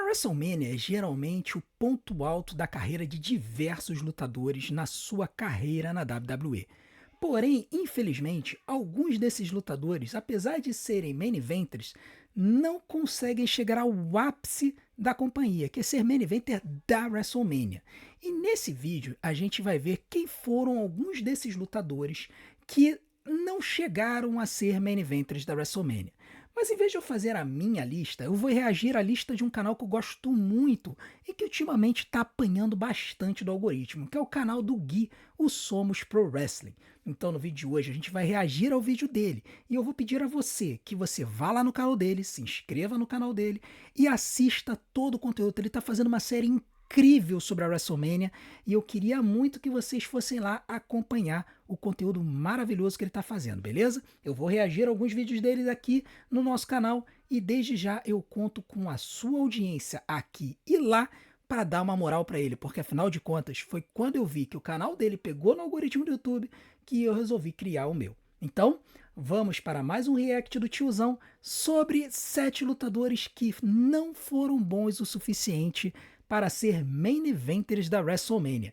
WrestleMania é geralmente o ponto alto da carreira de diversos lutadores na sua carreira na WWE. Porém, infelizmente, alguns desses lutadores, apesar de serem main eventers, não conseguem chegar ao ápice da companhia, que é ser main eventer da WrestleMania. E nesse vídeo a gente vai ver quem foram alguns desses lutadores que não chegaram a ser main eventers da WrestleMania. Mas em vez de eu fazer a minha lista, eu vou reagir à lista de um canal que eu gosto muito e que ultimamente está apanhando bastante do algoritmo, que é o canal do Gui, o Somos Pro Wrestling. Então no vídeo de hoje a gente vai reagir ao vídeo dele e eu vou pedir a você que você vá lá no canal dele, se inscreva no canal dele e assista todo o conteúdo. Ele está fazendo uma série incrível sobre a WrestleMania e eu queria muito que vocês fossem lá acompanhar o conteúdo maravilhoso que ele está fazendo, beleza? Eu vou reagir a alguns vídeos dele aqui no nosso canal e desde já eu conto com a sua audiência aqui e lá para dar uma moral para ele, porque afinal de contas foi quando eu vi que o canal dele pegou no algoritmo do YouTube que eu resolvi criar o meu. Então, vamos para mais um react do tiozão sobre 7 lutadores que não foram bons o suficiente para ser main eventers da WrestleMania.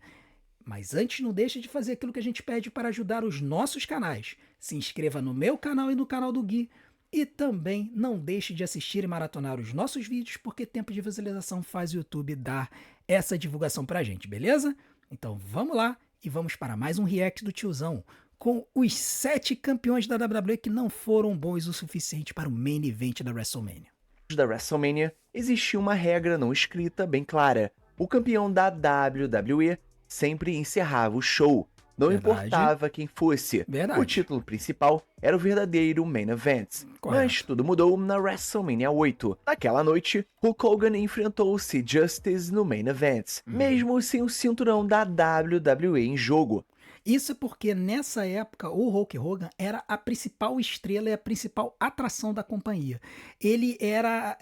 Mas antes, não deixe de fazer aquilo que a gente pede para ajudar os nossos canais. Se inscreva no meu canal e no canal do Gui. E também não deixe de assistir e maratonar os nossos vídeos, porque tempo de visualização faz o YouTube dar essa divulgação pra gente, beleza? Então vamos lá e vamos para mais um react do tiozão com os 7 campeões da WWE que não foram bons o suficiente para o main event da WrestleMania. Da WrestleMania, existia uma regra não escrita bem clara. O campeão da WWE sempre encerrava o show. Não Verdade. importava quem fosse. Verdade. O título principal era o verdadeiro main event. Correto. Mas tudo mudou na WrestleMania 8. Naquela noite, Hulk Hogan enfrentou Sid Justice no main event, mesmo sem o cinturão da WWE em jogo. Isso é porque nessa época o Hulk Hogan era a principal estrela e a principal atração da companhia. Ele era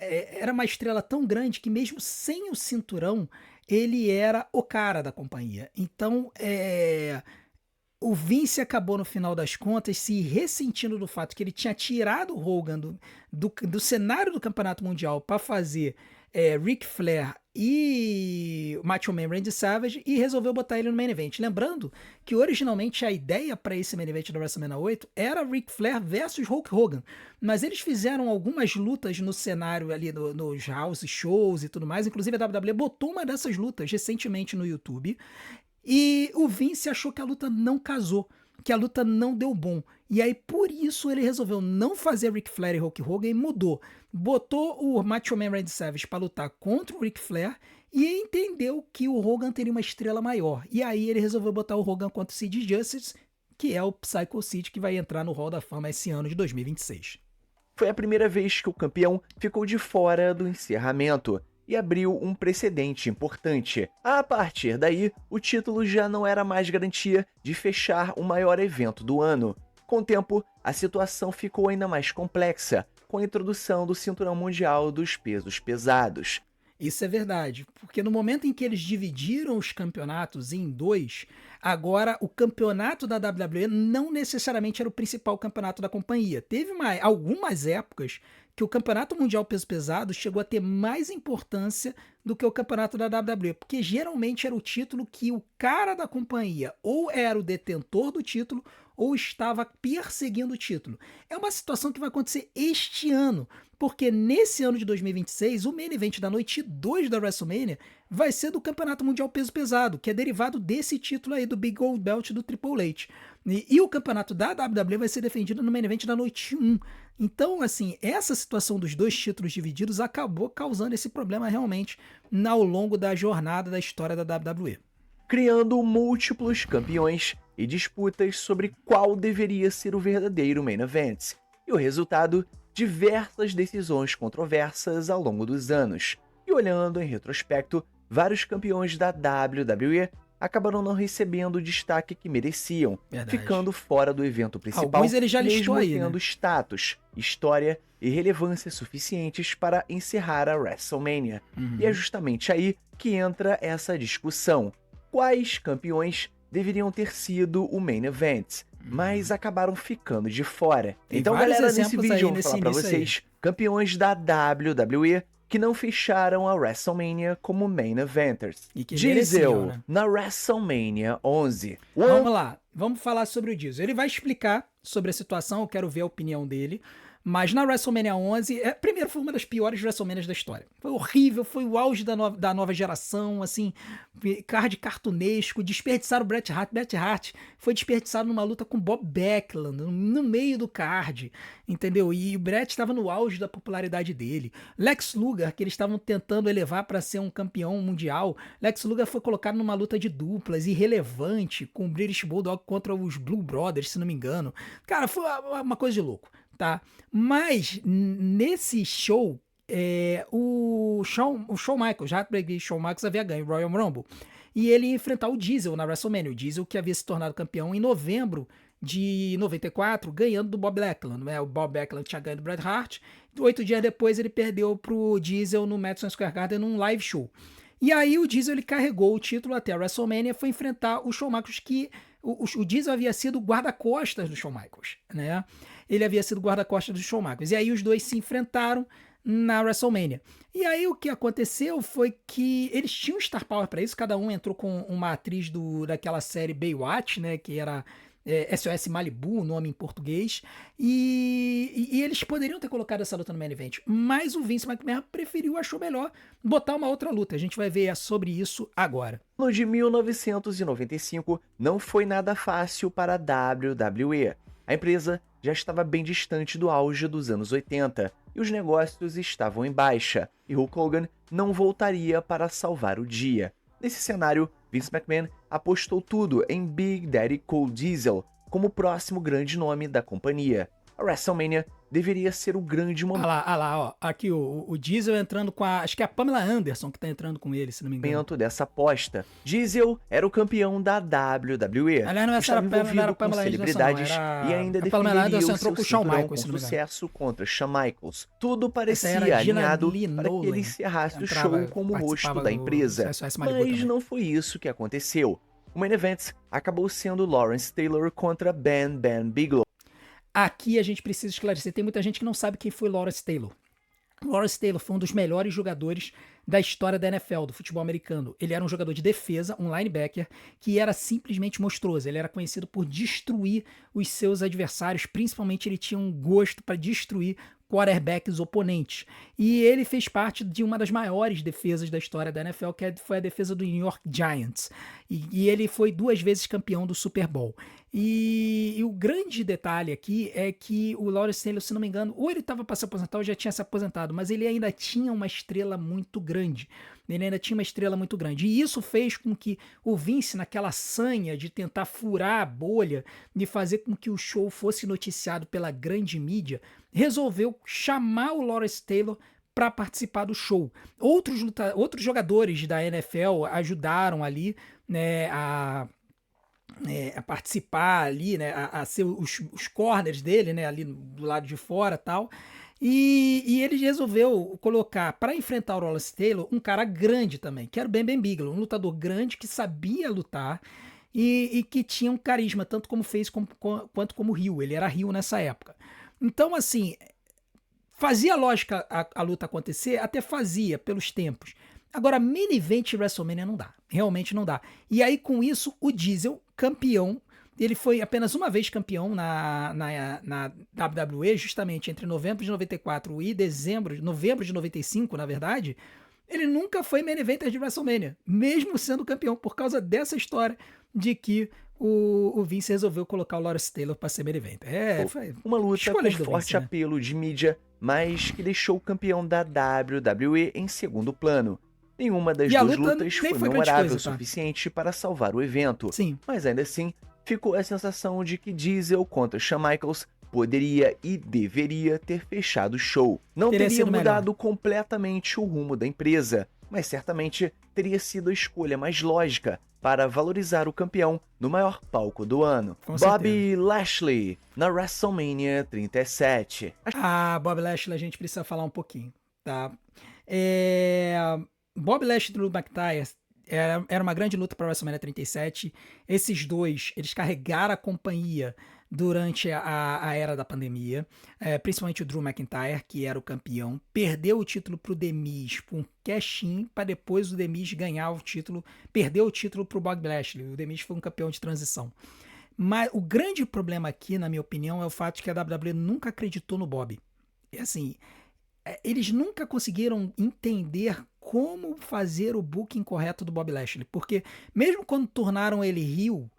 uma estrela tão grande que mesmo sem o cinturão, ele era o cara da companhia. Então, o Vince acabou no final das contas se ressentindo do fato que ele tinha tirado o Hogan do cenário do Campeonato Mundial para fazer Ric Flair e Macho Man Randy Savage e resolveu botar ele no main event. Lembrando que originalmente a ideia para esse main event da WrestleMania 8 era Ric Flair versus Hulk Hogan, mas eles fizeram algumas lutas no cenário ali nos house shows e tudo mais, inclusive a WWE botou uma dessas lutas recentemente no YouTube e o Vince achou que a luta não casou, que a luta não deu bom. E aí, por isso, ele resolveu não fazer Ric Flair e Hulk Hogan e mudou. Botou o Macho Man Randy Savage para lutar contra o Ric Flair e entendeu que o Hogan teria uma estrela maior. E aí ele resolveu botar o Hogan contra o Sid Justice, que é o Psycho Sid, que vai entrar no Hall da Fama esse ano de 2026. Foi a primeira vez que o campeão ficou de fora do encerramento e abriu um precedente importante. A partir daí, o título já não era mais garantia de fechar o maior evento do ano. Com o tempo, a situação ficou ainda mais complexa, com a introdução do Cinturão Mundial dos Pesos Pesados. Isso é verdade, porque no momento em que eles dividiram os campeonatos em dois, agora o campeonato da WWE não necessariamente era o principal campeonato da companhia. Teve algumas épocas que o Campeonato Mundial Peso Pesado chegou a ter mais importância do que o campeonato da WWE, porque geralmente era o título que o cara da companhia ou era o detentor do título ou estava perseguindo o título. É uma situação que vai acontecer este ano, porque nesse ano de 2026, o main event da noite 2 da WrestleMania vai ser do Campeonato Mundial Peso Pesado, que é derivado desse título aí do Big Gold Belt do Triple H. E o campeonato da WWE vai ser defendido no main event da noite 1. Então, assim, essa situação dos dois títulos divididos acabou causando esse problema realmente ao longo da jornada da história da WWE. Criando múltiplos campeões e disputas sobre qual deveria ser o verdadeiro main event. E o resultado, diversas decisões controversas ao longo dos anos. E olhando em retrospecto, vários campeões da WWE acabaram não recebendo o destaque que mereciam, Verdade. ficando fora do evento principal, Alguns ele já listou mesmo aí, tendo né? status, história e relevância suficientes para encerrar a WrestleMania. E é justamente aí que entra essa discussão. Quais campeões deveriam ter sido o main event, mas acabaram ficando de fora? Tem Então, vários galera, nesse exemplos vídeo aí eu vou nesse falar pra início aí. vocês campeões da WWE que não fecharam a WrestleMania como main eventers. E que Diesel, mereciam, né? na WrestleMania 11. Vamos lá, vamos falar sobre o Diesel. Ele vai explicar sobre a situação, eu quero ver a opinião dele. Mas na WrestleMania 11, primeiro foi uma das piores WrestleManias da história. Foi horrível, foi o auge da nova geração, assim, card cartunesco, desperdiçaram o Bret Hart. Bret Hart foi desperdiçado numa luta com Bob Backlund, no meio do card, entendeu? E o Bret estava no auge da popularidade dele. Lex Luger, que eles estavam tentando elevar para ser um campeão mundial, Lex Luger foi colocado numa luta de duplas, irrelevante, com o British Bulldog contra os Blue Brothers, se não me engano. Cara, foi uma coisa de louco. Tá? Mas nesse show, o Shawn Michaels, Heartbreak Shawn Michaels havia ganho o Royal Rumble e ele ia enfrentar o Diesel na WrestleMania, o Diesel que havia se tornado campeão em novembro de 94, ganhando do Bob Backlund, né? O Bob Backlund tinha ganho do Bret Hart, 8 dias depois ele perdeu pro Diesel no Madison Square Garden num live show. E aí o Diesel ele carregou o título até a WrestleMania, foi enfrentar o Shawn Michaels, que o Diesel havia sido guarda-costas do Shawn Michaels, né? Ele havia sido guarda-costas do Shawn Michaels. E aí os dois se enfrentaram na WrestleMania. E aí o que aconteceu foi que eles tinham Star Power para isso, cada um entrou com uma atriz daquela série Baywatch, né, que era SOS Malibu, o nome em português, e eles poderiam ter colocado essa luta no main event, mas o Vince McMahon preferiu, achou melhor botar uma outra luta. A gente vai ver sobre isso agora. No de 1995 não foi nada fácil para a WWE. A empresa já estava bem distante do auge dos anos 80 e os negócios estavam em baixa, e Hulk Hogan não voltaria para salvar o dia. Nesse cenário, Vince McMahon apostou tudo em Big Daddy Cool Diesel como o próximo grande nome da companhia. A WrestleMania deveria ser o grande momento. Ah lá, ó. Aqui o Diesel entrando com acho que é a Pamela Anderson que tá entrando com ele, se não me engano. Dessa aposta. Diesel era o campeão da WWE. Aliás, não estava era envolvido com Pamela celebridades Anderson, não, e ainda a Pamela defenderia Anderson o entrou seu com o Shawn cinturão Michaels, com se não me engano. sucesso contra Shawn Michaels. Tudo Essa parecia era a Gina alinhado Lee para que Nolan, ele encerrasse o entrava, show como rosto participava da do empresa. SOS Malibu Mas também. não foi isso que aconteceu. O main event acabou sendo Lawrence Taylor contra Ben Bigelow. Aqui a gente precisa esclarecer, tem muita gente que não sabe quem foi Lawrence Taylor. Lawrence Taylor foi um dos melhores jogadores da história da NFL, do futebol americano. Ele era um jogador de defesa, um linebacker, que era simplesmente monstruoso. Ele era conhecido por destruir os seus adversários, principalmente ele tinha um gosto para destruir quarterbacks oponentes. E ele fez parte de uma das maiores defesas da história da NFL, que foi a defesa do New York Giants. E ele foi 2 vezes campeão do Super Bowl. E o grande detalhe aqui é que o Lawrence Taylor, se não me engano, ou ele estava para se aposentar ou já tinha se aposentado, mas ele ainda tinha uma estrela muito grande. Ele ainda tinha uma estrela muito grande. E isso fez com que o Vince, naquela sanha de tentar furar a bolha, de fazer com que o show fosse noticiado pela grande mídia, resolveu chamar o Lawrence Taylor para participar do show. Outros jogadores da NFL ajudaram ali, né, a participar ali, né, a ser os corners dele, né, ali do lado de fora e tal. E ele resolveu colocar para enfrentar o Lawrence Taylor um cara grande também, que era o Ben Bigelow, um lutador grande que sabia lutar e que tinha um carisma, tanto como fez quanto como heel. Ele era heel nessa época. Então, assim, fazia lógica a luta acontecer, até fazia pelos tempos. Agora, main event WrestleMania não dá. Realmente não dá. E aí, com isso, o Diesel, campeão, ele foi apenas uma vez campeão na WWE, justamente entre novembro de 94 e novembro de 95, na verdade. Ele nunca foi main eventer de WrestleMania, mesmo sendo campeão, por causa dessa história de que o Vince resolveu colocar o Lawrence Taylor para ser main eventer. Foi uma luta com escolhas do forte Vince, né? apelo de mídia, mas que deixou o campeão da WWE em segundo plano. Nenhuma das duas lutas foi memorável o suficiente para salvar o evento. Sim. Mas ainda assim, ficou a sensação de que Diesel contra Shawn Michaels poderia e deveria ter fechado o show. Não teria mudado completamente o rumo da empresa, mas certamente teria sido a escolha mais lógica para valorizar o campeão no maior palco do ano. Bobby Lashley, na WrestleMania 37. Bobby Lashley a gente precisa falar um pouquinho, tá? Bobby Lashley e Drew McIntyre era uma grande luta para a WrestleMania 37. Esses dois, eles carregaram a companhia durante a era da pandemia, principalmente o Drew McIntyre, que era o campeão, perdeu o título pro The Miz por um cash-in, para depois o The Miz ganhar o título, perdeu o título pro Bobby Lashley. O The Miz foi um campeão de transição. Mas o grande problema aqui, na minha opinião, é o fato de que a WWE nunca acreditou no Bobby. E assim, eles nunca conseguiram entender como fazer o booking correto do Bobby Lashley, porque mesmo quando tornaram ele heel,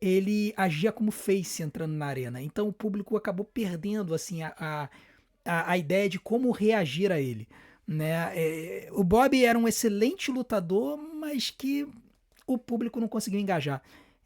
ele agia como face entrando na arena. Então o público acabou perdendo assim a ideia de como reagir a ele. Né? O Bobby era um excelente lutador, mas que o público não conseguiu engajar.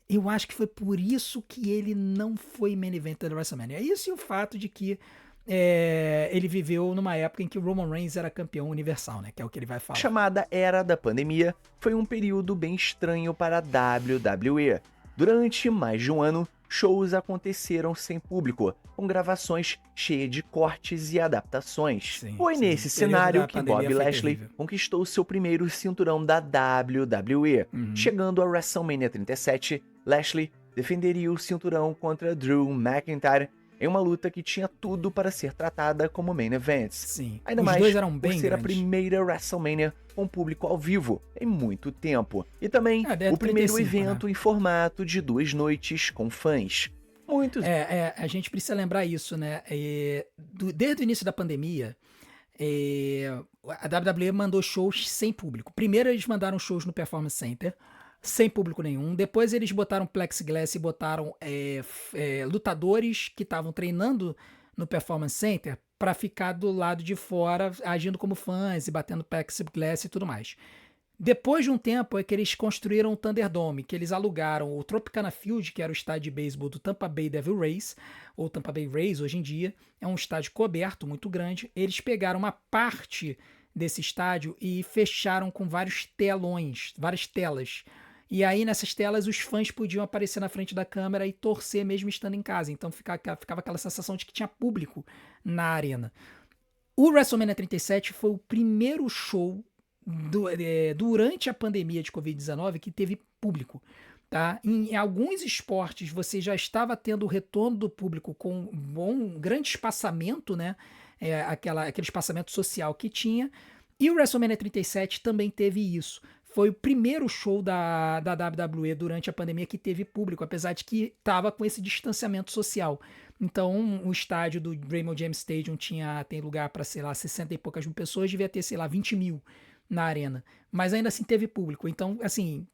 Eu acho que foi por isso que ele não foi main event da WrestleMania. Isso e o fato de que ele viveu numa época em que o Roman Reigns era campeão universal, né? Que é o que ele vai falar. A chamada Era da Pandemia foi um período bem estranho para a WWE. Durante mais de um ano, shows aconteceram sem público, com gravações cheias de cortes e adaptações. Foi nesse cenário que Bobby Lashley conquistou seu primeiro cinturão da WWE. Chegando a WrestleMania 37, Lashley defenderia o cinturão contra Drew McIntyre em uma luta que tinha tudo para ser tratada como main event. Sim, ainda os mais dois eram bem por ser grandes. A primeira WrestleMania com público ao vivo em muito tempo. E também o primeiro 35, evento, né, em formato de 2 noites com fãs. Muitos... a gente precisa lembrar isso, né? Desde o início da pandemia, a WWE mandou shows sem público. Primeiro eles mandaram shows no Performance Center, sem público nenhum. Depois eles botaram plexiglass e botaram lutadores que estavam treinando no Performance Center para ficar do lado de fora, agindo como fãs e batendo plexiglass e tudo mais. Depois de um tempo é que eles construíram o Thunderdome, que eles alugaram o Tropicana Field, que era o estádio de beisebol do Tampa Bay Devil Rays, ou Tampa Bay Rays hoje em dia. É um estádio coberto, muito grande. Eles pegaram uma parte desse estádio e fecharam com vários telões, várias telas. E aí, nessas telas, os fãs podiam aparecer na frente da câmera e torcer mesmo estando em casa. Então ficava aquela sensação de que tinha público na arena. O WrestleMania 37 foi o primeiro show durante a pandemia de Covid-19 que teve público. Tá? Em alguns esportes você já estava tendo o retorno do público com um grande espaçamento, né? Aquele espaçamento social que tinha. E o WrestleMania 37 também teve isso. Foi o primeiro show da WWE durante a pandemia que teve público, apesar de que estava com esse distanciamento social. Então, o estádio do Raymond James Stadium tem lugar para, sei lá, 60 e poucas mil pessoas, devia ter, sei lá, 20 mil na arena. Mas ainda assim teve público. Então, assim,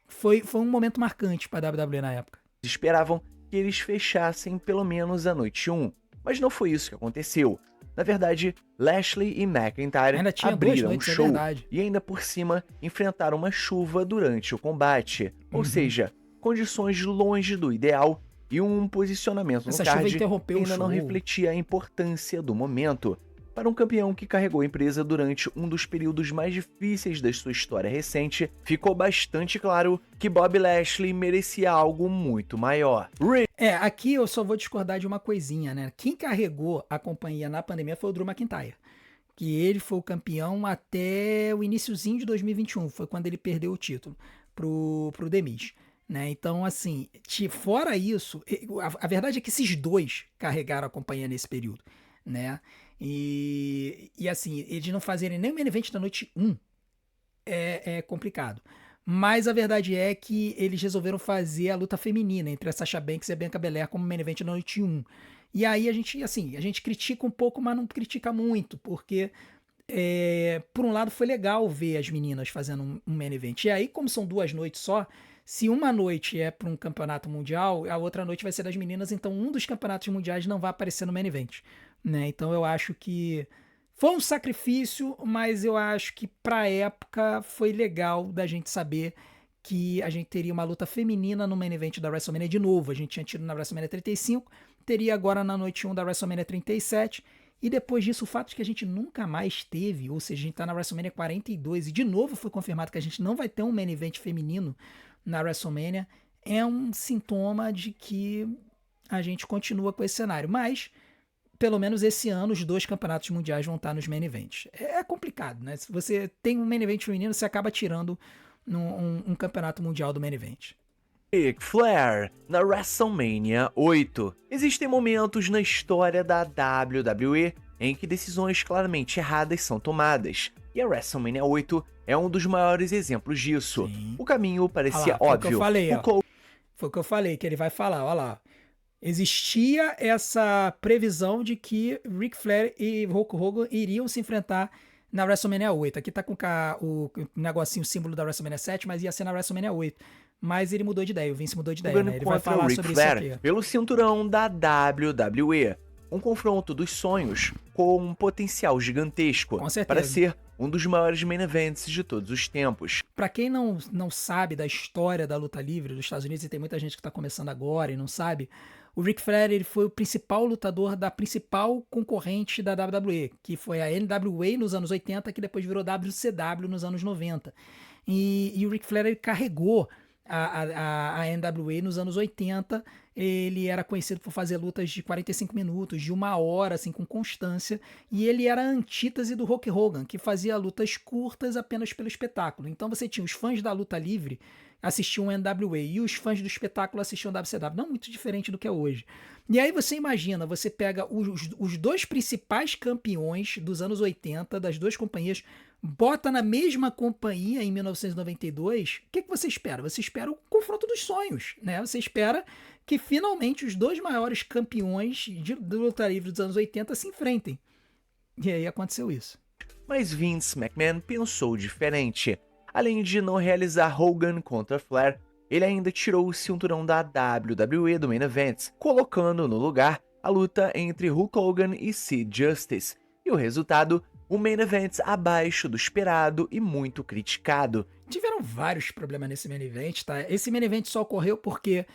foi um momento marcante para a WWE na época. Esperavam que eles fechassem pelo menos a noite 1, mas não foi isso que aconteceu. Na verdade, Lashley e McIntyre abriram o show e ainda por cima enfrentaram uma chuva durante o combate. Ou seja, condições longe do ideal e um posicionamento no card que ainda não refletia a importância do momento. Para um campeão que carregou a empresa durante um dos períodos mais difíceis da sua história recente, ficou bastante claro que Bobby Lashley merecia algo muito maior. Aqui eu só vou discordar de uma coisinha, né? Quem carregou a companhia na pandemia foi o Drew McIntyre. Que ele foi o campeão até o iniciozinho de 2021, foi quando ele perdeu o título pro The Miz. Né? Então, assim, fora isso, a verdade é que esses dois carregaram a companhia nesse período, né? E assim, eles não fazerem nem o main event da noite 1 é complicado. Mas a verdade é que eles resolveram fazer a luta feminina entre a Sasha Banks e a Bianca Belair como main event da noite 1. E aí a gente critica um pouco, mas não critica muito, porque por um lado foi legal ver as meninas fazendo um main event. E aí, como são 2 noites só, se uma noite é para um campeonato mundial, a outra noite vai ser das meninas, então um dos campeonatos mundiais não vai aparecer no main event. Né? Então eu acho que foi um sacrifício, mas eu acho que pra época foi legal da gente saber que a gente teria uma luta feminina no main event da WrestleMania de novo. A gente tinha tido na WrestleMania 35, teria agora na noite 1 da WrestleMania 37, e depois disso o fato de que a gente nunca mais teve, ou seja, a gente tá na WrestleMania 42 e de novo foi confirmado que a gente não vai ter um main event feminino na WrestleMania, é um sintoma de que a gente continua com esse cenário, mas pelo menos esse ano, os 2 campeonatos mundiais vão estar nos main events. É complicado, né? Se você tem um main event feminino, você acaba tirando um campeonato mundial do main event. Ric Flair na WrestleMania 8. Existem momentos na história da WWE em que decisões claramente erradas são tomadas, e a WrestleMania 8 é um dos maiores exemplos disso. Sim. O caminho parecia Foi o que óbvio. eu falei, ó. Foi o que eu falei, que ele vai falar, olha lá. Existia essa previsão de que Ric Flair e Hulk Hogan iriam se enfrentar na WrestleMania 8. Aqui tá com o negocinho, o símbolo da WrestleMania 7, mas ia ser na WrestleMania 8. Mas ele mudou de ideia, o Vince mudou de ideia, né? Ele vai falar sobre isso aqui. Pelo cinturão da WWE. Um confronto dos sonhos com um potencial gigantesco para ser um dos maiores main events de todos os tempos. Pra quem não sabe da história da luta livre dos Estados Unidos, e tem muita gente que tá começando agora e não sabe, o Ric Flair ele foi o principal lutador da principal concorrente da WWE, que foi a NWA nos anos 80, que depois virou WCW nos anos 90. E o Ric Flair ele carregou a NWA nos anos 80, ele era conhecido por fazer lutas de 45 minutos, de 1 hora, assim, com constância, e ele era a antítese do Hulk Hogan, que fazia lutas curtas apenas pelo espetáculo. Então você tinha os fãs da luta livre assistiam o NWA e os fãs do espetáculo assistiam o WCW, não muito diferente do que é hoje. E aí você imagina, você pega os dois principais campeões dos anos 80, das duas companhias, bota na mesma companhia em 1992, o que você espera? Você espera o confronto dos sonhos, né? Você espera que finalmente os dois maiores campeões do luta livre dos anos 80 se enfrentem. E aí aconteceu isso. Mas Vince McMahon pensou diferente. Além de não realizar Hogan contra Flair, ele ainda tirou o cinturão da WWE do Main Event, colocando no lugar a luta entre Hulk Hogan e Sid Justice. E o resultado, um Main Event abaixo do esperado e muito criticado. Tiveram vários problemas nesse Main Event, tá? Esse Main Event só ocorreu porque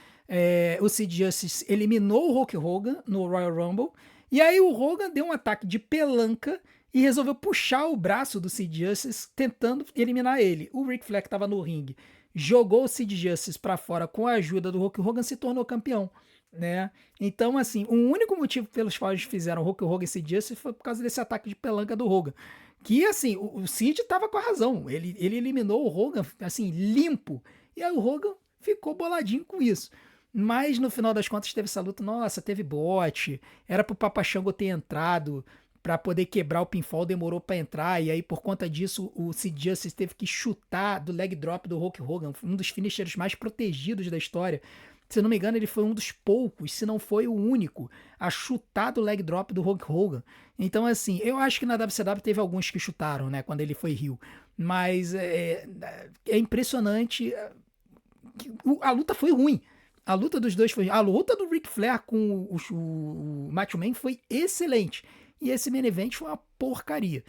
o Sid Justice eliminou o Hulk Hogan no Royal Rumble, e aí o Hogan deu um ataque de pelanca e resolveu puxar o braço do Sid Justice, tentando eliminar ele. O Ric Flair, que estava no ringue, jogou o Sid Justice para fora com a ajuda do Hulk Hogan, se tornou campeão, né? Então, assim, o único motivo pelos quais fizeram Hulk Hogan e Sid Justice foi por causa desse ataque de pelanca do Hogan. Que, assim, o Sid tava com a razão. Ele eliminou o Hogan, assim, limpo. E aí o Hogan ficou boladinho com isso. Mas, no final das contas, teve essa luta. Nossa, teve bote. Era pro Papa Shango ter entrado para poder quebrar o pinfall, demorou para entrar, e aí por conta disso o Sid Justice teve que chutar do leg drop do Hulk Hogan, um dos finishers mais protegidos da história. Se não me engano, ele foi um dos poucos, se não foi o único, a chutar do leg drop do Hulk Hogan. Então, assim, eu acho que na WCW teve alguns que chutaram, né, quando ele foi heel. Mas é impressionante. A luta foi ruim. A luta dos dois foi ruim. A luta do Ric Flair com o Macho Man foi excelente. E esse main event foi uma porcaria.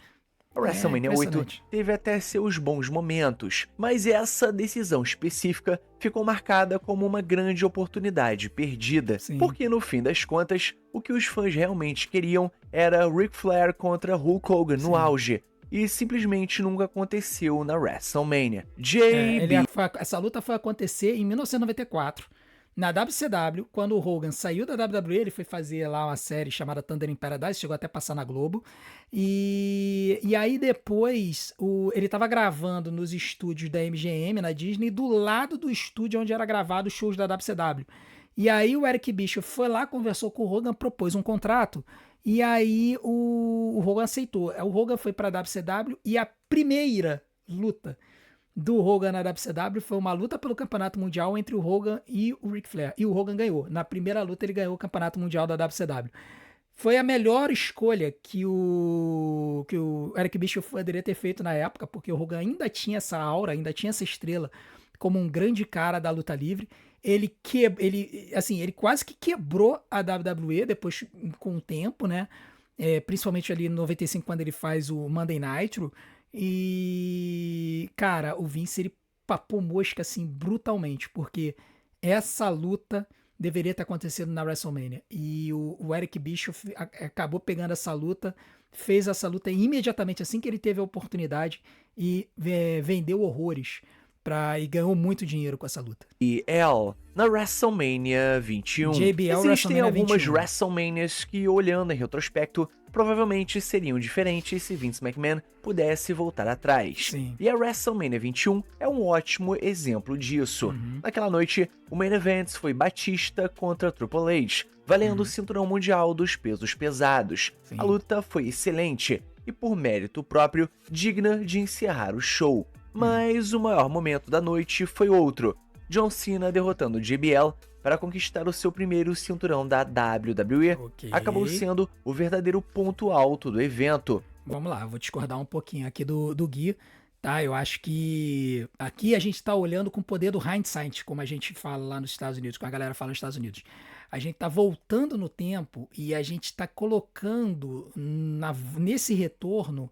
A WrestleMania 8 teve até seus bons momentos, mas essa decisão específica ficou marcada como uma grande oportunidade perdida. Sim. Porque no fim das contas, o que os fãs realmente queriam era Ric Flair contra Hulk Hogan no auge. E simplesmente nunca aconteceu na WrestleMania. Essa luta foi acontecer em 1994. Na WCW, quando o Hogan saiu da WWE, ele foi fazer lá uma série chamada Thunder in Paradise, chegou até a passar na Globo. E aí depois ele estava gravando nos estúdios da MGM, na Disney, do lado do estúdio onde era gravado os shows da WCW. E aí o Eric Bischoff foi lá, conversou com o Hogan, propôs um contrato, e aí o Hogan aceitou. O Hogan foi para a WCW e a primeira luta do Hogan na WCW foi uma luta pelo campeonato mundial entre o Hogan e o Ric Flair. E o Hogan ganhou. Na primeira luta ele ganhou o campeonato mundial da WCW. Foi a melhor escolha que o Eric Bischoff poderia ter feito na época, porque o Hogan ainda tinha essa aura, ainda tinha essa estrela como um grande cara da luta livre. Ele quase que quebrou a WWE depois com o tempo, né? Principalmente ali em 95, quando ele faz o Monday Nitro. E, cara, o Vince, ele papou mosca, assim, brutalmente, porque essa luta deveria ter acontecido na WrestleMania. E o Eric Bischoff acabou pegando essa luta, fez essa luta imediatamente assim que ele teve a oportunidade e vendeu horrores. E ganhou muito dinheiro com essa luta. E na WrestleMania 21. JBL Existem WrestleMania algumas 21. WrestleManias que, olhando em retrospecto, provavelmente seriam diferentes se Vince McMahon pudesse voltar atrás. Sim. E a WrestleMania 21 é um ótimo exemplo disso. Naquela noite, o main event foi Batista contra Triple H, valendo o cinturão mundial dos pesos pesados. Sim. A luta foi excelente e, por mérito próprio, digna de encerrar o show. Mas o maior momento da noite foi outro: John Cena derrotando JBL para conquistar o seu primeiro cinturão da WWE. Ok. Acabou sendo o verdadeiro ponto alto do evento. Vamos lá, eu vou discordar um pouquinho aqui do Gui, tá? Eu acho que aqui a gente tá olhando com o poder do hindsight, como a gente fala lá nos Estados Unidos, como a galera fala nos Estados Unidos. A gente tá voltando no tempo e a gente tá colocando nesse retorno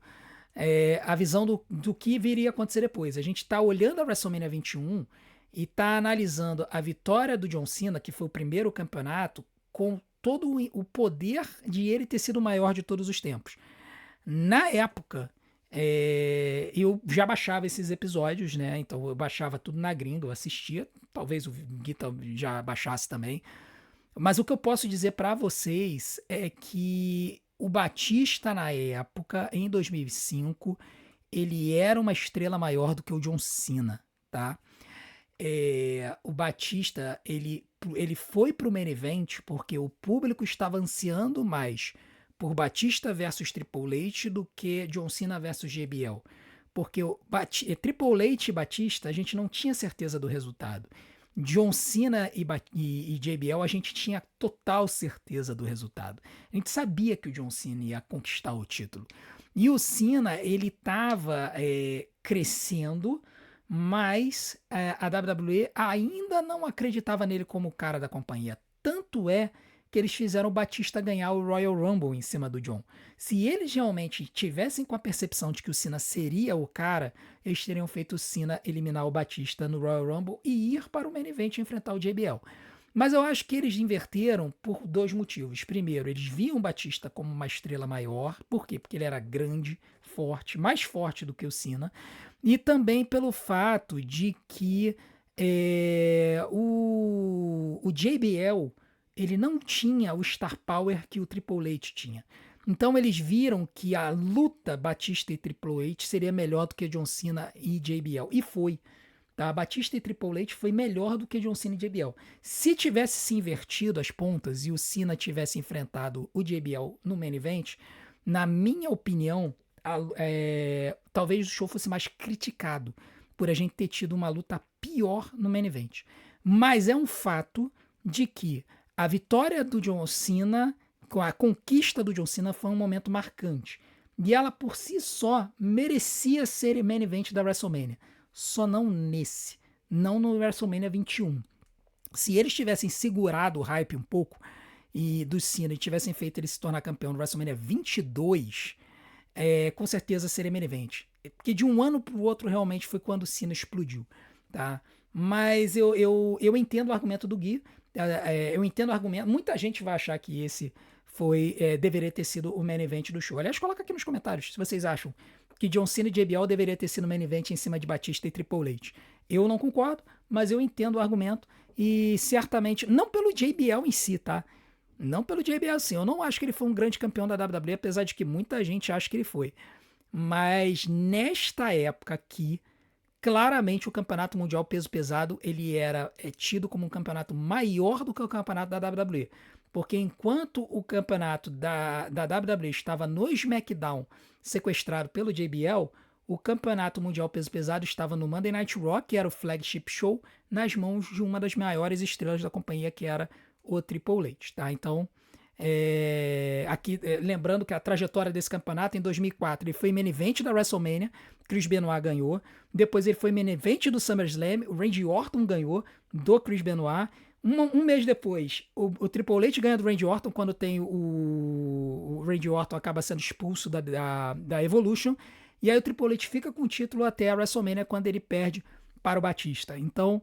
a visão do que viria a acontecer depois. A gente tá olhando a WrestleMania 21 e tá analisando a vitória do John Cena, que foi o primeiro campeonato, com todo o poder de ele ter sido o maior de todos os tempos. Na época, eu já baixava esses episódios, né? Então eu baixava tudo na gringa, eu assistia. Talvez o Gui já baixasse também. Mas o que eu posso dizer para vocês é que o Batista, na época, em 2005, ele era uma estrela maior do que o John Cena, tá? O Batista, ele foi pro main event porque o público estava ansiando mais por Batista versus Triple H do que John Cena versus JBL. Porque Triple H e Batista, a gente não tinha certeza do resultado. John Cena e JBL, a gente tinha total certeza do resultado. A gente sabia que o John Cena ia conquistar o título. E o Cena, ele estava crescendo, mas a WWE ainda não acreditava nele como o cara da companhia. Tanto é que eles fizeram o Batista ganhar o Royal Rumble em cima do John. Se eles realmente tivessem com a percepção de que o Cena seria o cara, eles teriam feito o Cena eliminar o Batista no Royal Rumble e ir para o main event enfrentar o JBL. Mas eu acho que eles inverteram por dois motivos. Primeiro, eles viam o Batista como uma estrela maior. Por quê? Porque ele era grande, forte, mais forte do que o Cena. E também pelo fato de que o JBL, ele não tinha o star power que o Triple H tinha. Então eles viram que a luta Batista e Triple H seria melhor do que John Cena e JBL. E foi. Tá? Batista e Triple H foi melhor do que John Cena e JBL. Se tivesse se invertido as pontas e o Cena tivesse enfrentado o JBL no main event, na minha opinião, talvez o show fosse mais criticado por a gente ter tido uma luta pior no main event. Mas é um fato de que a vitória do John Cena, com a conquista do John Cena, foi um momento marcante. E ela por si só merecia ser main event da WrestleMania. Só não não no WrestleMania 21. Se eles tivessem segurado o hype um pouco e do Cena e tivessem feito ele se tornar campeão no WrestleMania 22, com certeza seria main event. Porque de um ano para o outro realmente foi quando o Cena explodiu, tá? Mas eu entendo o argumento do Gui. Eu entendo o argumento. Muita gente vai achar que esse deveria ter sido o main event do show. Aliás, coloca aqui nos comentários se vocês acham que John Cena e JBL deveria ter sido main event em cima de Batista e Triple H. Eu não concordo, mas eu entendo o argumento e certamente, não pelo JBL em si, tá? Não pelo JBL, sim. Eu não acho que ele foi um grande campeão da WWE, apesar de que muita gente acha que ele foi. Mas nesta época aqui, claramente o campeonato mundial peso pesado ele era tido como um campeonato maior do que o campeonato da WWE. Porque enquanto o campeonato da WWE estava no SmackDown sequestrado pelo JBL, o campeonato mundial peso pesado estava no Monday Night Raw, que era o flagship show, nas mãos de uma das maiores estrelas da companhia, que era o Triple H. Tá? Então, aqui lembrando que a trajetória desse campeonato, em 2004, ele foi main event da WrestleMania, Chris Benoit ganhou. Depois ele foi main event do SummerSlam, o Randy Orton ganhou do Chris Benoit. Um mês depois, o Triple H ganha do Randy Orton quando tem o Randy Orton acaba sendo expulso da Evolution. E aí o Triple H fica com o título até a WrestleMania, quando ele perde para o Batista. Então,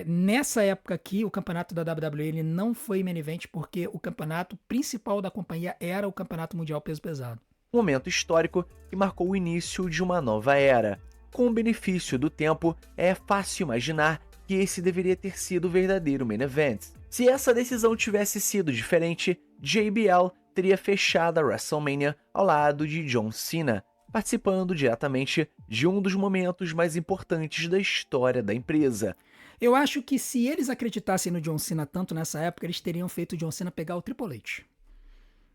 nessa época aqui, o campeonato da WWE ele não foi main event porque o campeonato principal da companhia era o Campeonato Mundial Peso Pesado. Um momento histórico que marcou o início de uma nova era. Com o benefício do tempo, é fácil imaginar que esse deveria ter sido o verdadeiro main event. Se essa decisão tivesse sido diferente, JBL teria fechado a WrestleMania ao lado de John Cena, participando diretamente de um dos momentos mais importantes da história da empresa. Eu acho que se eles acreditassem no John Cena tanto nessa época, eles teriam feito o John Cena pegar o Triple H.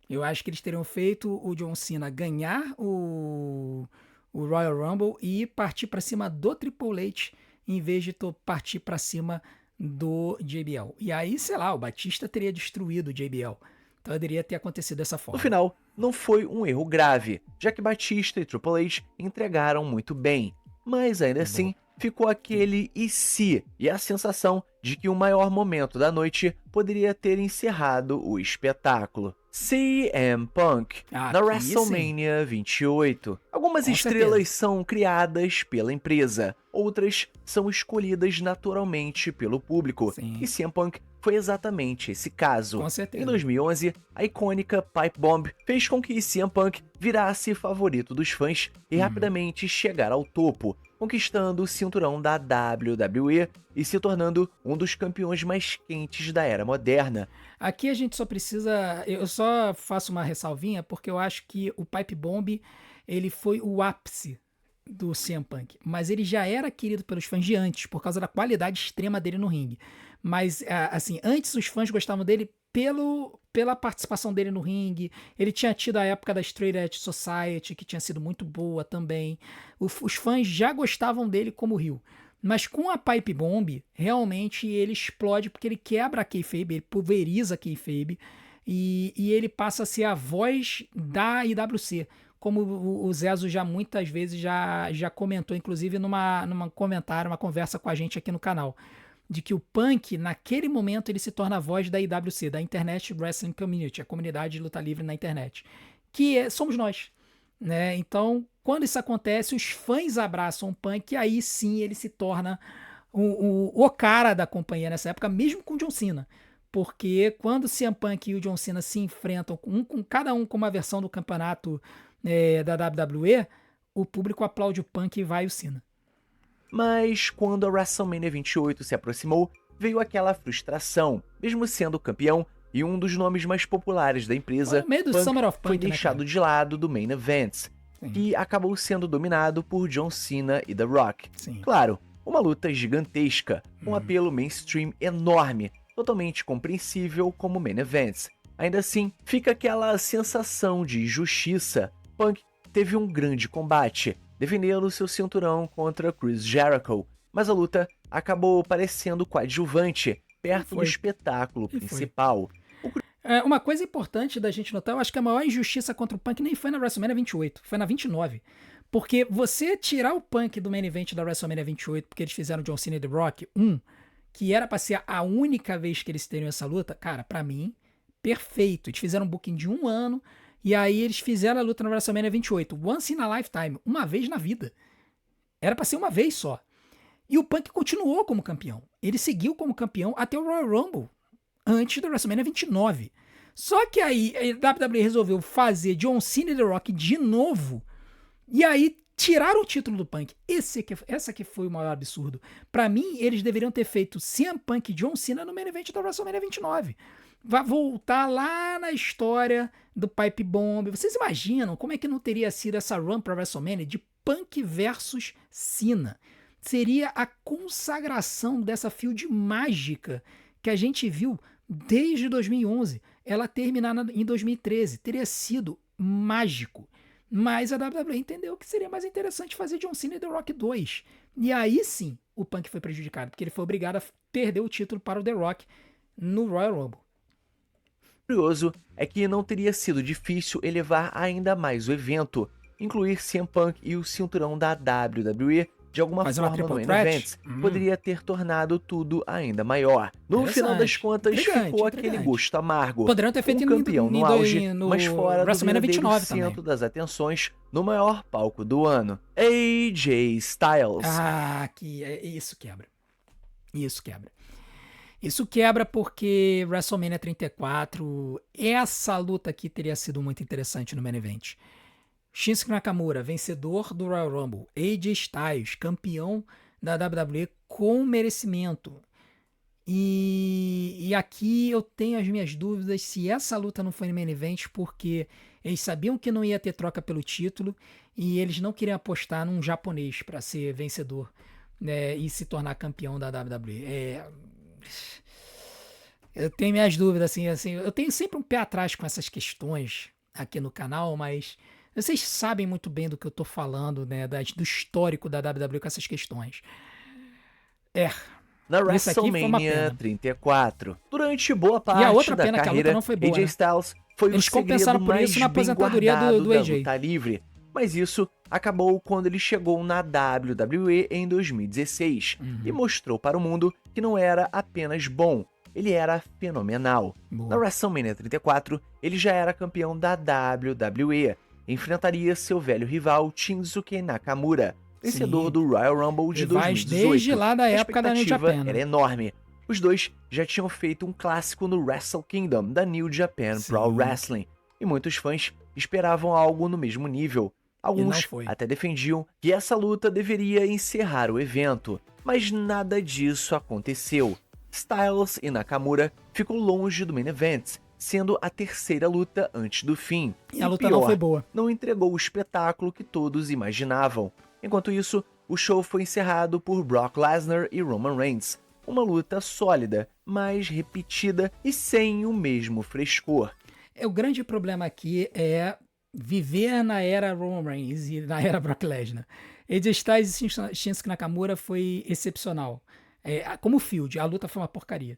Eu acho que eles teriam feito o John Cena ganhar o Royal Rumble e partir para cima do Triple H em vez de partir para cima do JBL. E aí, sei lá, o Batista teria destruído o JBL. Então poderia ter acontecido dessa No forma. final, não foi um erro grave, já que Batista e Triple H entregaram muito bem. Mas ainda assim, ficou aquele e se, e a sensação de que o maior momento da noite poderia ter encerrado o espetáculo. CM Punk, na WrestleMania 28. Algumas estrelas são criadas pela empresa, outras são escolhidas naturalmente pelo público. Sim. E CM Punk foi exatamente esse caso. Com certeza. Em 2011, a icônica Pipe Bomb fez com que CM Punk virasse favorito dos fãs e rapidamente chegar ao topo, conquistando o cinturão da WWE e se tornando um dos campeões mais quentes da era moderna. Aqui a gente só precisa... Eu só faço uma ressalvinha porque eu acho que o Pipe Bomb ele foi o ápice do CM Punk, mas ele já era querido pelos fãs de antes, por causa da qualidade extrema dele no ringue. Mas, assim, antes os fãs gostavam dele pela participação dele no ringue. Ele tinha tido a época da Straight Edge Society, que tinha sido muito boa também. Os fãs já gostavam dele como heel. Mas com a Pipe Bomb, realmente ele explode porque ele quebra a kayfabe, ele pulveriza a kayfabe e ele passa a ser a voz da IWC. Como o Zezo já muitas vezes já comentou, inclusive numa comentário, uma conversa com a gente aqui no canal, de que o Punk, naquele momento, ele se torna a voz da IWC, da Internet Wrestling Community, a comunidade de luta livre na internet, que somos nós, né? Então, quando isso acontece, os fãs abraçam o Punk e aí sim ele se torna o cara da companhia nessa época, mesmo com o John Cena. Porque quando o CM Punk e o John Cena se enfrentam, cada um com uma versão do campeonato da WWE, o público aplaude o Punk e vai o Cena. Mas quando a WrestleMania 28 se aproximou, veio aquela frustração. Mesmo sendo campeão e um dos nomes mais populares da empresa, Punk foi deixado de lado do Main Event, que acabou sendo dominado por John Cena e The Rock. Sim. Claro, uma luta gigantesca, um apelo mainstream enorme, totalmente compreensível como Main Events. Ainda assim, fica aquela sensação de injustiça. Punk teve um grande combate, defendendo seu cinturão contra Chris Jericho, mas a luta acabou parecendo coadjuvante, perto do espetáculo principal. Uma coisa importante da gente notar, eu acho que a maior injustiça contra o Punk nem foi na WrestleMania 28, foi na 29. Porque você tirar o Punk do main event da WrestleMania 28, porque eles fizeram John Cena e The Rock, que era pra ser a única vez que eles teriam essa luta, cara, pra mim, perfeito. Eles fizeram um booking de 1 ano, e aí eles fizeram a luta na WrestleMania 28, once in a lifetime, uma vez na vida. Era pra ser uma vez só. E o Punk continuou como campeão. Ele seguiu como campeão até o Royal Rumble, antes da WrestleMania 29. Só que aí a WWE resolveu fazer John Cena e The Rock de novo, e aí tiraram o título do Punk. Essa que foi o maior absurdo. Pra mim, eles deveriam ter feito CM Punk e John Cena no main event da WrestleMania 29. Vai voltar lá na história do Pipe Bomb. Vocês imaginam como é que não teria sido essa run pra WrestleMania de Punk versus Cena? Seria a consagração dessa feud mágica que a gente viu desde 2011. Ela terminar em 2013. Teria sido mágico. Mas a WWE entendeu que seria mais interessante fazer John Cena e The Rock 2. E aí sim, o Punk foi prejudicado, porque ele foi obrigado a perder o título para o The Rock no Royal Rumble. Curioso é que não teria sido difícil elevar ainda mais o evento, incluir CM Punk e o cinturão da WWE de alguma forma no main event, poderia ter tornado tudo ainda maior. No final das contas, ficou aquele gosto amargo. Poderiam ter feito campeão no auge, no mas fora WrestleMania do 29 centro também. das atenções no maior palco do ano. AJ Styles. Isso quebra. Isso quebra porque WrestleMania 34, essa luta aqui teria sido muito interessante no main event. Shinsuke Nakamura, vencedor do Royal Rumble. AJ Styles, campeão da WWE com merecimento. E aqui eu tenho as minhas dúvidas se essa luta não foi no main event, porque eles sabiam que não ia ter troca pelo título e eles não queriam apostar num japonês para ser vencedor, né, e se tornar campeão da WWE. Eu tenho minhas dúvidas, assim, eu tenho sempre um pé atrás com essas questões aqui no canal, mas vocês sabem muito bem do que eu tô falando, né, do histórico da WWE com essas questões. Na Isso aqui foi uma WrestleMania pena. 34, durante boa E a parte outra da pena é que a luta carreira, não foi boa, AJ né? Styles foi o Eles segredo compensaram por mais isso na bem aposentadoria guardado do da AJ. luta livre, mas isso acabou quando ele chegou na WWE em 2016 e mostrou para o mundo que não era apenas bom, ele era fenomenal. Na Boa. WrestleMania 34, ele já era campeão da WWE, enfrentaria seu velho rival Shinsuke Nakamura, vencedor Sim. do Royal Rumble de Rivais 2018. desde lá da A época da New expectativa Japan, era né? enorme. Os dois já tinham feito um clássico no Wrestle Kingdom da New Japan Pro Sim. Wrestling, e muitos fãs esperavam algo no mesmo nível. E não Alguns foi. até defendiam que essa luta deveria encerrar o evento, mas nada disso aconteceu. Styles e Nakamura ficou longe do main event, sendo a terceira luta antes do fim. E a luta não foi boa. Não entregou o espetáculo que todos imaginavam. Enquanto isso, o show foi encerrado por Brock Lesnar e Roman Reigns. Uma luta sólida, mas repetida e sem o mesmo frescor. O grande problema aqui é viver na era Roman Reigns e na era Brock Lesnar. AJ Styles e Shinsuke Nakamura foi excepcional. Como field, a luta foi uma porcaria.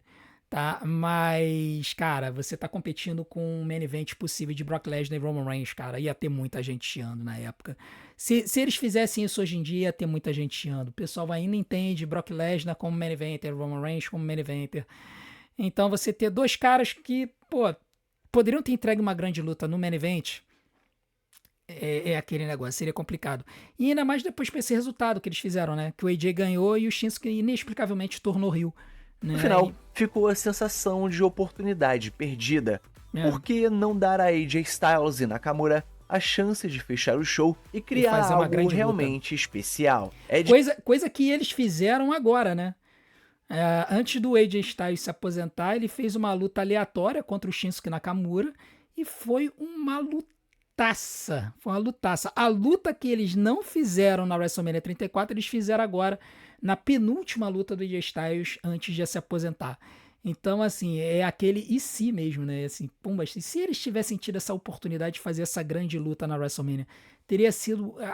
Tá? Mas, cara, você tá competindo com um main event possível de Brock Lesnar e Roman Reigns, cara. Ia ter muita gente chiando na época. Se eles fizessem isso hoje em dia, ia ter muita gente chiando. O pessoal ainda entende Brock Lesnar como main eventer, Roman Reigns como main eventer. Então você ter dois caras que, pô, poderiam ter entregue uma grande luta no main event, é aquele negócio, seria complicado. E ainda mais depois pra esse resultado que eles fizeram, né? Que o AJ ganhou e o Shinsuke inexplicavelmente tornou heel. No Né? final, ficou a sensação de oportunidade perdida. Por que não dar a AJ Styles e Nakamura a chance de fechar o show e criar fazer uma algo grande realmente especial? Coisa que eles fizeram agora, né? Antes do AJ Styles se aposentar, ele fez uma luta aleatória contra o Shinsuke Nakamura e foi uma lutaça. Foi uma lutaça. A luta que eles não fizeram na WrestleMania 34, eles fizeram agora na penúltima luta do AJ Styles antes de se aposentar. Então, assim, é aquele e se mesmo, né? Assim, pumba, se eles tivessem tido essa oportunidade de fazer essa grande luta na WrestleMania,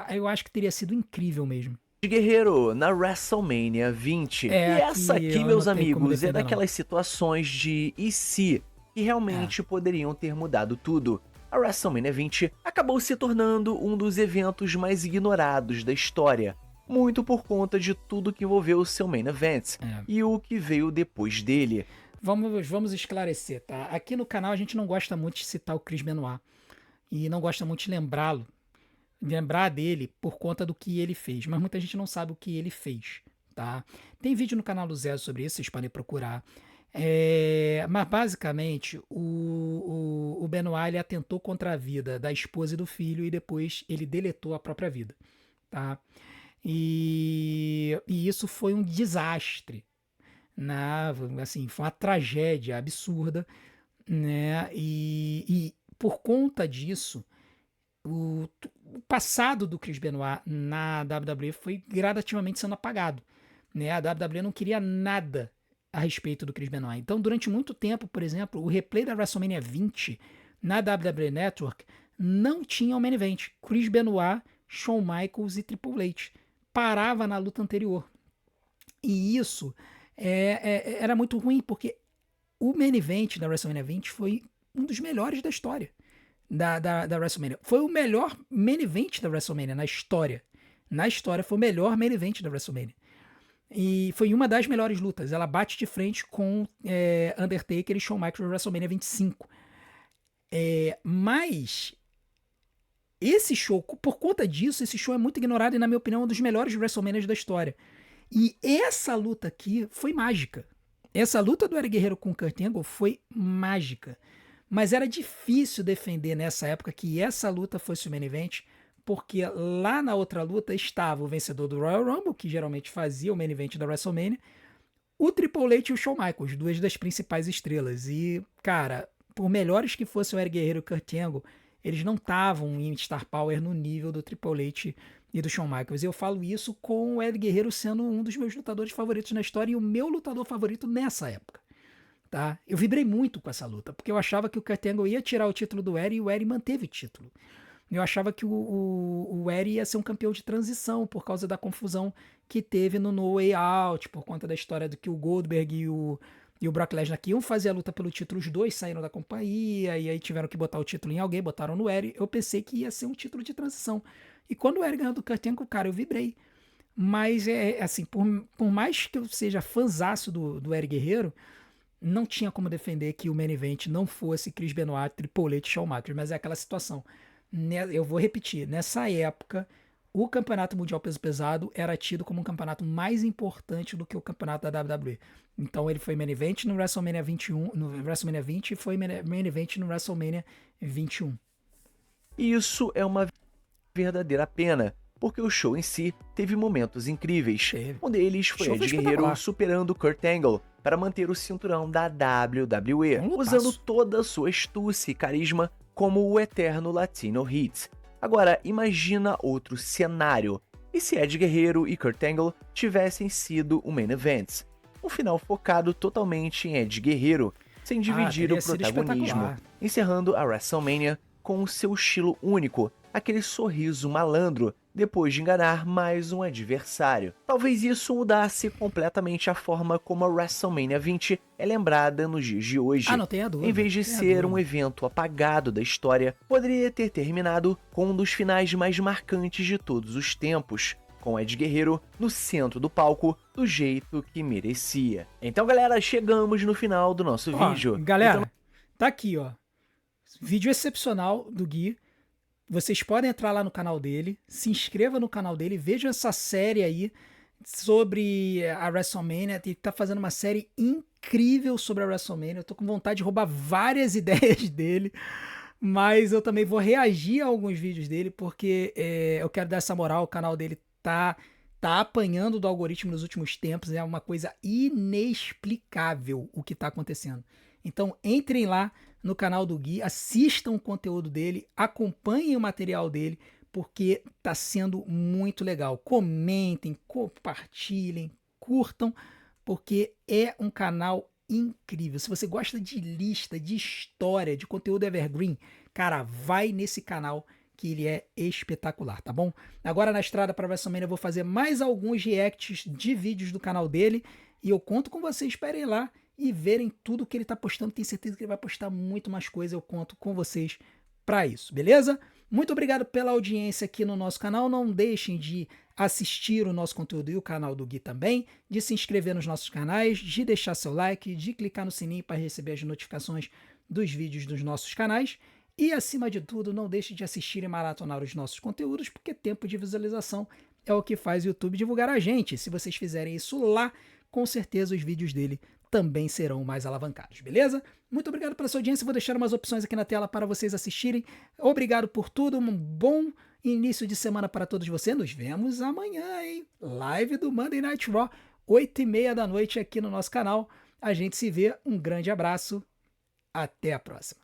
eu acho que teria sido incrível mesmo. De Guerreiro na WrestleMania 20. E essa aqui, meus amigos, é daquelas situações de e se que realmente poderiam ter mudado tudo. A WrestleMania 20 acabou se tornando um dos eventos mais ignorados da história, muito por conta de tudo que envolveu o seu main event e o que veio depois dele. Vamos esclarecer, tá? Aqui no canal a gente não gosta muito de citar o Chris Benoit e não gosta muito de lembrar dele por conta do que ele fez, mas muita gente não sabe o que ele fez, tá? Tem vídeo no canal do Zé sobre isso, vocês podem procurar. Mas basicamente o Benoit ele atentou contra a vida da esposa e do filho e depois ele deletou a própria vida, tá? E isso foi um desastre, né? Assim, foi uma tragédia absurda, né? E por conta disso o passado do Chris Benoit na WWE foi gradativamente sendo apagado, né? A WWE não queria nada a respeito do Chris Benoit. Então, durante muito tempo, por exemplo, o replay da WrestleMania 20 na WWE Network não tinha o main event. Chris Benoit, Shawn Michaels e Triple H. Parava na luta anterior. E isso era muito ruim, porque o main event da WrestleMania 20 foi um dos melhores da história da WrestleMania. Foi o melhor main event da WrestleMania na história. Na história, foi o melhor main event da WrestleMania. E foi uma das melhores lutas. Ela bate de frente com Undertaker e Shawn Michaels na WrestleMania 25. Mas esse show, por conta disso, esse show é muito ignorado e, na minha opinião, é um dos melhores WrestleManias da história. E essa luta aqui foi mágica. Essa luta do Eric Guerreiro com o Kurt Angle foi mágica. Mas era difícil defender nessa época que essa luta fosse o main event, porque lá na outra luta estava o vencedor do Royal Rumble, que geralmente fazia o main event da WrestleMania, o Triple H e o Shawn Michaels, duas das principais estrelas. E, cara, por melhores que fossem o Eric Guerreiro e o Kurt Angle, eles não estavam em Star Power no nível do Triple H e do Shawn Michaels. E eu falo isso com o Eric Guerreiro sendo um dos meus lutadores favoritos na história e o meu lutador favorito nessa época. Tá? Eu vibrei muito com essa luta, porque eu achava que o Kurt Angle ia tirar o título do Eric e o Eric manteve o título. Eu achava que o Eric ia ser um campeão de transição por causa da confusão que teve no No Way Out, por conta da história do que o Goldberg e o Brock Lesnar que iam fazer a luta pelo título, os dois saíram da companhia e aí tiveram que botar o título em alguém, botaram no Eric. Eu pensei que ia ser um título de transição. E quando o Eric ganhou do Kurt Angle, cara, eu vibrei. Mas, assim, por mais que eu seja fãzaço do Eric Guerreiro, não tinha como defender que o main event não fosse Chris Benoit, Triple H e Shawn Michaels, mas é aquela situação. Eu vou repetir, nessa época, o Campeonato Mundial Peso Pesado era tido como um campeonato mais importante do que o campeonato da WWE. Então ele foi main event no WrestleMania 21, no WrestleMania 20 e foi main event no WrestleMania 21. Isso é uma verdadeira pena, porque o show em si teve momentos incríveis. Um deles foi Ed Guerreiro superando Kurt Angle para manter o cinturão da WWE, usando toda a sua astúcia e carisma como o eterno Latino Hit. Agora, imagina outro cenário. E se Ed Guerreiro e Kurt Angle tivessem sido o main event? Um final focado totalmente em Ed Guerreiro, sem dividir o protagonismo, encerrando a WrestleMania com o seu estilo único, aquele sorriso malandro, depois de enganar mais um adversário. Talvez isso mudasse completamente a forma como a WrestleMania 20 é lembrada nos dias de hoje. Não tenha dúvida. Em vez de ser um evento apagado da história, poderia ter terminado com um dos finais mais marcantes de todos os tempos, com Ed Guerreiro no centro do palco do jeito que merecia. Então, galera, chegamos no final do nosso vídeo. Galera, tá aqui, ó. Vídeo excepcional do Gui. Vocês podem entrar lá no canal dele, se inscreva no canal dele, vejam essa série aí sobre a WrestleMania. Ele tá fazendo uma série incrível sobre a WrestleMania. Eu tô com vontade de roubar várias ideias dele, mas eu também vou reagir a alguns vídeos dele, porque eu quero dar essa moral. O canal dele tá apanhando do algoritmo nos últimos tempos. É uma coisa inexplicável o que tá acontecendo. Então entrem lá no canal do Gui, assistam o conteúdo dele, acompanhem o material dele, porque tá sendo muito legal. Comentem, compartilhem, curtam, porque é um canal incrível. Se você gosta de lista, de história, de conteúdo evergreen, cara, vai nesse canal que ele é espetacular, tá bom? Agora na estrada para WrestleMania eu vou fazer mais alguns reacts de vídeos do canal dele e eu conto com vocês, esperem lá e verem tudo que ele tá postando. Tenho certeza que ele vai postar muito mais coisa. Eu conto com vocês para isso, beleza? Muito obrigado pela audiência aqui no nosso canal. Não deixem de assistir o nosso conteúdo e o canal do Gui também, de se inscrever nos nossos canais, de deixar seu like, de clicar no sininho para receber as notificações dos vídeos dos nossos canais. E, acima de tudo, não deixe de assistir e maratonar os nossos conteúdos, porque tempo de visualização é o que faz o YouTube divulgar a gente. Se vocês fizerem isso lá, com certeza os vídeos dele também serão mais alavancados, beleza? Muito obrigado pela sua audiência, vou deixar umas opções aqui na tela para vocês assistirem. Obrigado por tudo, um bom início de semana para todos vocês. Nos vemos amanhã, hein? Live do Monday Night Raw, 8h30 da noite aqui no nosso canal. A gente se vê, um grande abraço, até a próxima.